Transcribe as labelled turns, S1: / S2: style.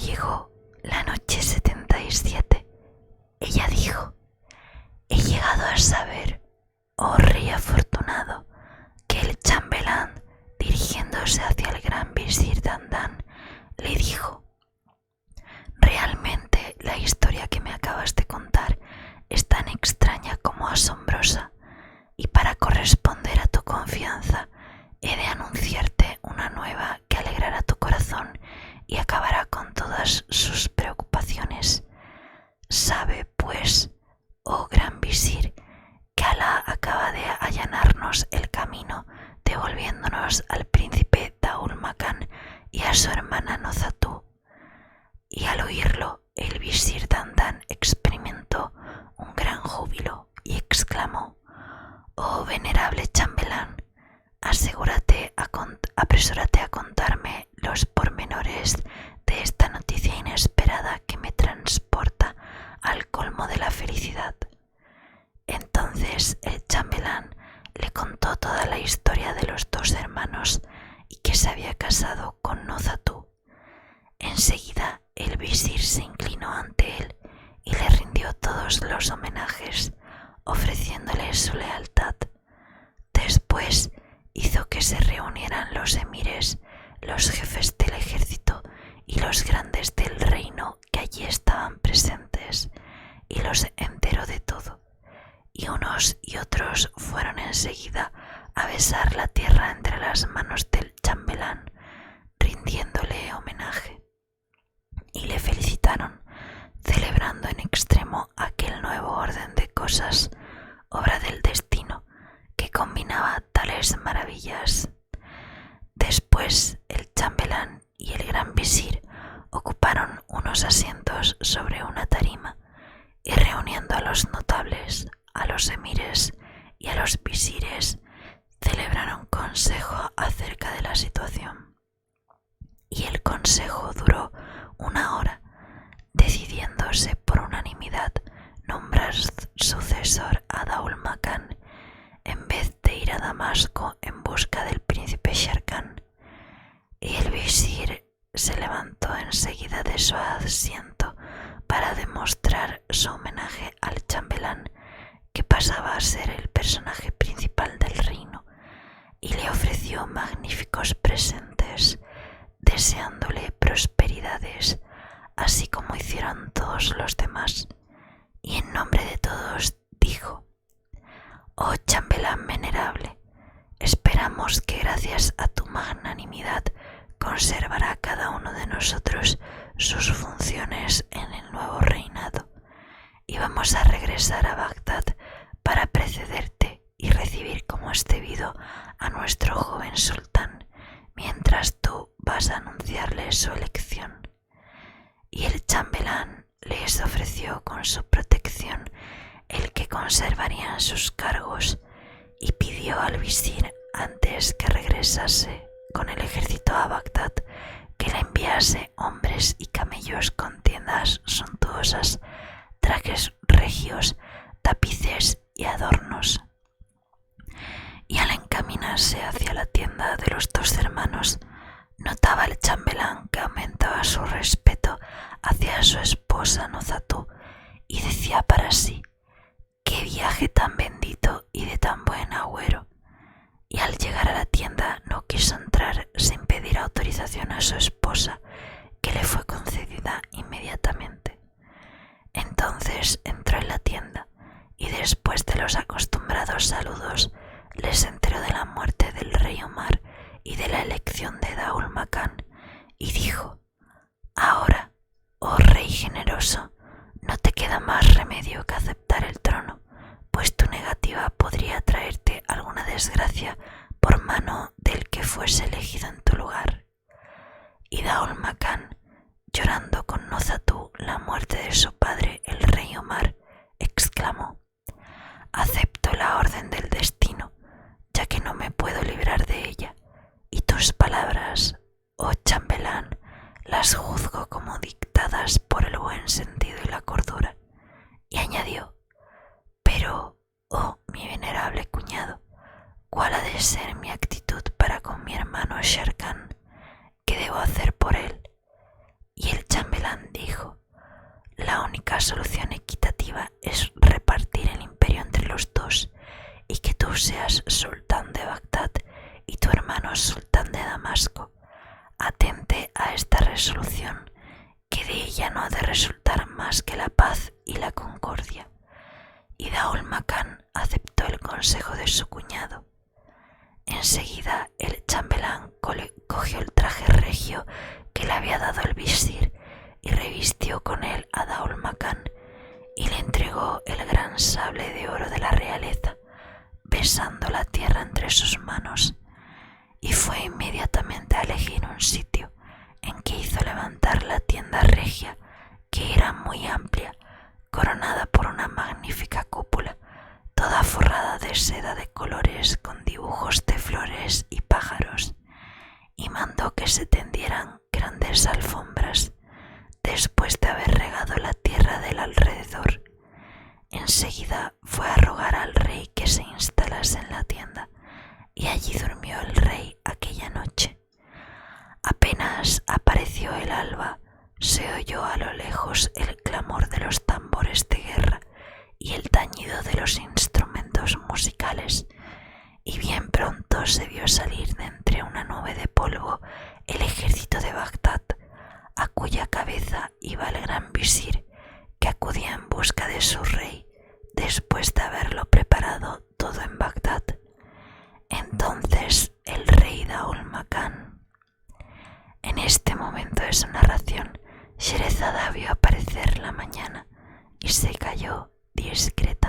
S1: llegó la noche 77, ella dijo: he llegado a saber, oh rey afortunado, que el chambelán, dirigiéndose hacia el gran visir Dandan, le dijo: realmente la historia que me acabas de contar es tan extraña como asombrosa, y para corresponder a tu confianza he de anunciarte una nueva que alegrará tu corazón y acabará con todas sus preocupaciones. Sabe, pues, oh gran visir, que Alá acaba de allanarnos el camino, devolviéndonos al príncipe Daul Makan y a su hermana Nozhatú. Y al oírlo, el visir Dandan experimentó un gran júbilo y exclamó: oh venerable chambelán, apresúrate a contarme los pormenores de esta noticia inesperada que me transporta al colmo de la felicidad. Entonces el chambelán le contó toda la historia de los dos hermanos y que se había casado con Nozhatú. Enseguida el visir se inclinó ante él y le rindió todos los homenajes, ofreciéndole su lealtad. Después hizo que se reunieran los emires, los jefes del ejército y los grandes del reino que allí estaban presentes, y los enteró de todo. Y unos y otros fueron enseguida a besar la tierra entre las manos del chambelán, rindiéndole homenaje, y le felicitaron, celebrando en extremo aquel nuevo orden de cosas, obra del destino, que combinaba tales maravillas. Después el chambelán y el gran visir ocuparon unos asientos sobre una tarima, y reuniendo a los notables, a los emires y a los visires, celebraron consejo acerca de la situación. Y el consejo duró 1 hora, decidiéndose por unanimidad nombrar sucesor a Daul Makan en vez de ir a Damasco en busca del príncipe Sharkan. Y el visir se levantó enseguida de su asiento para demostrar su homenaje al chambelán, que pasaba a ser el personaje principal del reino, y le ofreció magníficos presentes, deseándole prosperidades, así como hicieron todos los demás. Y en nombre de todos dijo: oh chambelán venerable, esperamos que gracias a tu magnanimidad conservará cada uno de nosotros sus funciones en el nuevo reinado, y vamos a regresar a Bagdad para precederte y recibir como es debido a nuestro joven sultán, mientras tú vas a anunciarle su elección. Y el chambelán les ofreció con su protección el que conservarían sus cargos, y pidió al visir, antes que regresase con el ejército a Bagdad, que le enviase hombres y camellos con tiendas suntuosas, trajes regios, tapices y adornos. Y al encaminarse hacia la tienda de los dos hermanos, notaba el chambelán que aumentaba su respeto hacia su esposa Nozhatú, y decía para sí: qué viaje tan bendito y de tan buen agüero. Y al llegar a la tienda no quiso entrar sin pedir autorización a su esposa, que le fue concedida inmediatamente. Entonces entró en la tienda, y después de los acostumbrados saludos, les enteró de la muerte del rey Omar y de la elección de Daul Makan, y dijo: ahora, oh rey generoso, no te queda más remedio que aceptar el trono, pues tu negativa podría traerte alguna desgracia por mano del que fuese elegido en tu lugar. Y Daul Makan, llorando con Nozhatú la muerte de su padre el rey Omar, exclamó: acepto la orden del destino, ya única solución equitativa es repartir el imperio entre los dos y que tú seas sultán de Bagdad y tu hermano sultán de Damasco. Atente a esta resolución, que de ella no ha de resultar más que la paz y la concordia. Y Daul Makán aceptó el consejo de su cuñado. Enseguida el chambelán cogió el traje regio que le había dado el visir y revistió con él a Daul Makán y le entregó el gran sable de oro de la realeza, besando la tierra entre sus manos, y fue inmediatamente a elegir un sitio en que hizo levantar la tienda regia, que era muy amplia, coronada por una magnífica cúpula, toda forrada de seda de colores con dibujos de flores y pájaros, y mandó que se tendieran grandes alfombras, después de haber regado la tierra del alrededor. Enseguida fue a rogar al rey que se instalase en la tienda, y allí durmió el rey aquella noche. Apenas apareció el alba, se oyó a lo lejos el clamor de los tambores de guerra y el tañido de los instrumentos musicales, y bien pronto se vio salir de entre una nube de polvo el ejército de Bagdad, a cuya cabeza iba el gran visir, que acudía en busca de su rey después de haberlo preparado todo en Bagdad. Entonces el rey Daul Makán. En este momento de su narración, Sherezada vio aparecer la mañana y se calló discretamente.